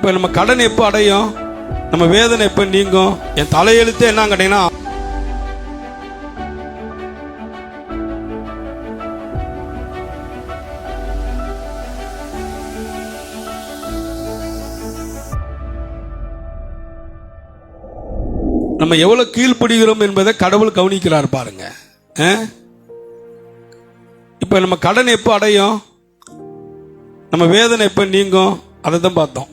இப்போ நம்ம கடன் எப்போ அடையும், நம்ம வேதனை எப்போ நீங்கும்? என் தலையெழுத்தே என்ன கேட்டீங்கன்னா, நம்ம எவ்வளவு கீழ்ப்படுகிறோம் என்பதை கடவுள் கவனிக்கிறார் பாருங்க. இப்ப நம்ம கடன் எப்போ அடையும், நம்ம வேதனை எப்போ நீங்கும், அதை தான் பார்த்தோம்.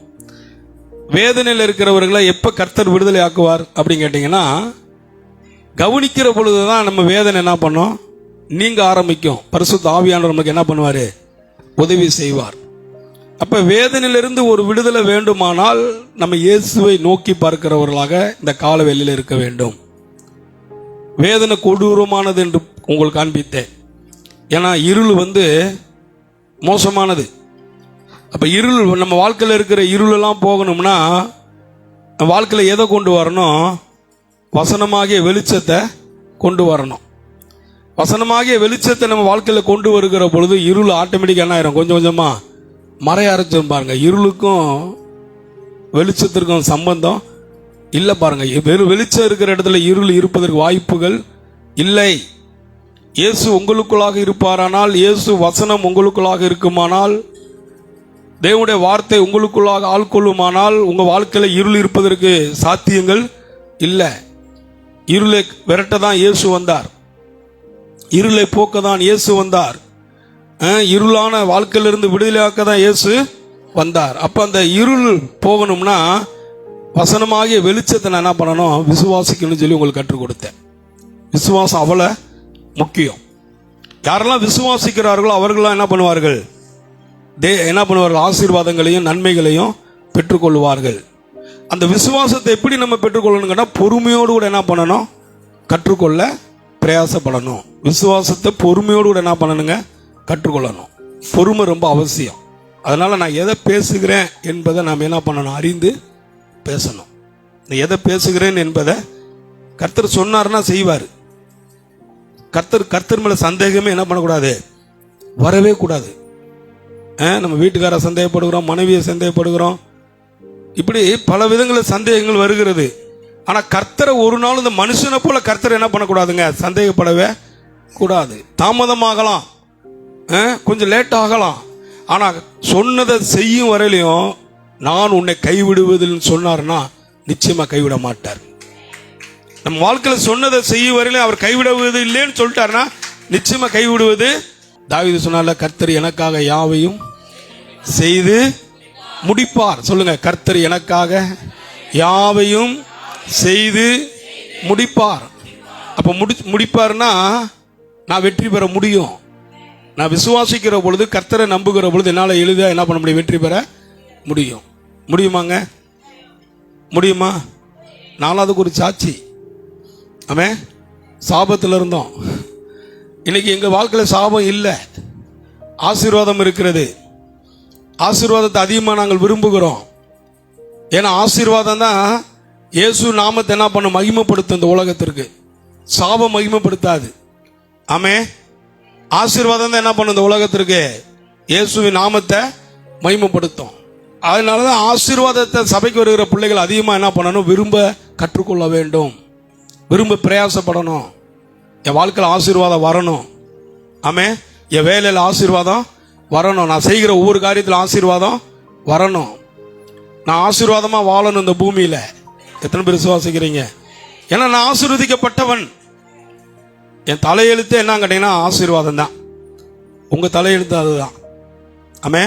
வேதனையில் இருக்கிறவர்களை எப்போ கர்த்தர் விடுதலை ஆக்குவார் அப்படின்னு கேட்டிங்கன்னா, கவனிக்கிற பொழுது தான் நம்ம வேதனை என்ன பண்ணோம், நீங்க ஆரம்பிக்கும். பரிசுத்த ஆவியானவர் நமக்கு என்ன பண்ணுவார், உதவி செய்வார். அப்போ வேதனையிலிருந்து ஒரு விடுதலை வேண்டுமானால் நம்ம இயேசுவை நோக்கி பார்க்கிறவர்களாக இந்த காலவெளியில் இருக்க வேண்டும். வேதனை கொடூரமானது என்று உங்களுக்கு காண்பித்தேன். ஏன்னா இருள் மோசமானது. அப்போ இருள், நம்ம வாழ்க்கையில் இருக்கிற இருளெல்லாம் போகணும்னா நம்ம வாழ்க்கையில் எதை கொண்டு வரணும், வசனமாகிய வெளிச்சத்தை கொண்டு வரணும். வசனமாகிய வெளிச்சத்தை நம்ம வாழ்க்கையில் கொண்டு வருகிற பொழுது இருள் ஆட்டோமேட்டிக்காக என்ன ஆயிரும், கொஞ்சம் கொஞ்சமாக மறைய ஆரம்பிச்சிடும் பாருங்க. இருளுக்கும் வெளிச்சத்திற்கும் சம்பந்தம் இல்லை பாருங்க. வெறும் வெளிச்சம் இருக்கிற இடத்துல இருள் இருப்பதற்கு வாய்ப்புகள் இல்லை. இயேசு உங்களுக்குள்ளாக இருப்பாரானால், இயேசு வசனம் உங்களுக்குள்ளாக இருக்குமானால், தேவனுடைய வார்த்தை உங்களுக்குள்ளாக ஆள்கொள்ளுமானால் உங்க வாழ்க்கையில இருள் இருப்பதற்கு சாத்தியங்கள் இல்லை. இருளை விரட்ட தான் இயேசு வந்தார், இருளை போக்க தான் இயேசு வந்தார், இருளான வாழ்க்கையிலிருந்து விடுதலையாக்க தான் இயேசு வந்தார். அப்ப அந்த இருள் போகணும்னா வசனமாகிய வெளிச்சத்தை நான் என்ன பண்ணணும், விசுவாசிக்கணும்னு சொல்லி உங்களுக்கு கற்றுக் கொடுத்தேன். விசுவாசம் அவ்வளவு முக்கியம். யாரெல்லாம் விசுவாசிக்கிறார்களோ அவர்களாம் என்ன பண்ணுவார்கள், ஆசீர்வாதங்களையும் நன்மைகளையும் பெற்றுக்கொள்வார்கள். அந்த விசுவாசத்தை எப்படி நம்ம பெற்றுக்கொள்ளணும் கேட்டால், பொறுமையோடு கூட என்ன பண்ணணும், கற்றுக்கொள்ள பிரயாசப்படணும். விசுவாசத்தை பொறுமையோடு கூட என்ன பண்ணணுங்க, கற்றுக்கொள்ளணும். பொறுமை ரொம்ப அவசியம். அதனால நான் எதை பேசுகிறேன் என்பதை நாம் என்ன பண்ணணும், அறிந்து பேசணும். எதை பேசுகிறேன் என்பதை கர்த்தர் சொன்னார்னா செய்வார். கர்த்தர் மேல சந்தேகமே என்ன பண்ணக்கூடாது, வரவே கூடாது. நம்ம வீட்டுக்கார சந்தேகப்படுகிறோம், மனைவியை சந்தேகப்படுகிறோம், இப்படி பல விதங்களில் சந்தேகங்கள் வருகிறது. ஆனா கர்த்தரை ஒரு நாள் இந்த மனுஷனை போல கர்த்தர் என்ன பண்ணக்கூடாதுங்க, சந்தேகப்படவே கூடாது. தாமதமாகலாம், கொஞ்சம் லேட் ஆகலாம், ஆனா சொன்னதை செய்யும் வரையிலையும் நான் உன்னை கைவிடுவதில்னு சொன்னார்னா நிச்சயமா கைவிட மாட்டார். நம்ம வாழ்க்கையில் சொன்னதை செய்யும் வரையிலும் அவர் கைவிடுவது இல்லைன்னு சொல்லிட்டாருன்னா நிச்சயமா கைவிடுவது. தாவீது சொன்னார்ல, கர்த்தர் எனக்காக யாவையும் செய்து முடிப்பார். சொல்லுங்க, கர்த்தர் எனக்காக யாவையும் செய்து முடிப்பார். அப்ப முடிப்பார்னா நான் வெற்றி பெற முடியும். நான் விசுவாசிக்கிற பொழுது, கர்த்தரை நம்புகிற பொழுது என்னால் எளிதாக என்ன பண்ண முடியும், வெற்றி பெற முடியும். முடியுமாங்க, முடியுமா? நாலாவதுக்கு ஒரு சாட்சி. ஆமே, சாபத்தில் இருந்தோம், இன்னைக்கு எங்கள் வாழ்க்கையில் சாபம் இல்லை, ஆசீர்வாதம் இருக்கிறது. ஆசீர்வாதத்தை அதிகமாக நாங்கள் விரும்புகிறோம். ஏன்னா ஆசீர்வாதம் தான் இயேசு நாமத்தை என்ன பண்ண, மகிமைப்படுத்தும். இந்த உலகத்திற்கு சாபம் மகிமைப்படுத்தாது. ஆமே, ஆசீர்வாதம் தான் என்ன பண்ணும், இந்த உலகத்திற்கு இயேசுவின் நாமத்தை மகிமைப்படுத்தும். அதனாலதான் ஆசீர்வாதத்தை சபைக்கு வருகிற பிள்ளைகள் அதிகமாக என்ன பண்ணணும், விரும்ப கற்றுக்கொள்ள வேண்டும், விரும்ப பிரயாசப்படணும். என் வாழ்க்கையில் ஆசீர்வாதம் வரணும். ஆமே, என் வேலையில் ஆசீர்வாதம் வரணும், நான் செய்கிற ஒவ்வொரு காரியத்தில் ஆசீர்வாதம் வரணும், நான் ஆசீர்வாதமா வாழணும் இந்த பூமியில. எத்தனை பேர் விசுவாசிக்கிறீங்க? ஏன்னா நான் ஆசீர்வதிக்கப்பட்டவன். என் தலையெழுத்து என்ன கேட்டீங்கன்னா ஆசீர்வாதம் தான். உங்க தலையெழுத்து அதுதான். ஆமே,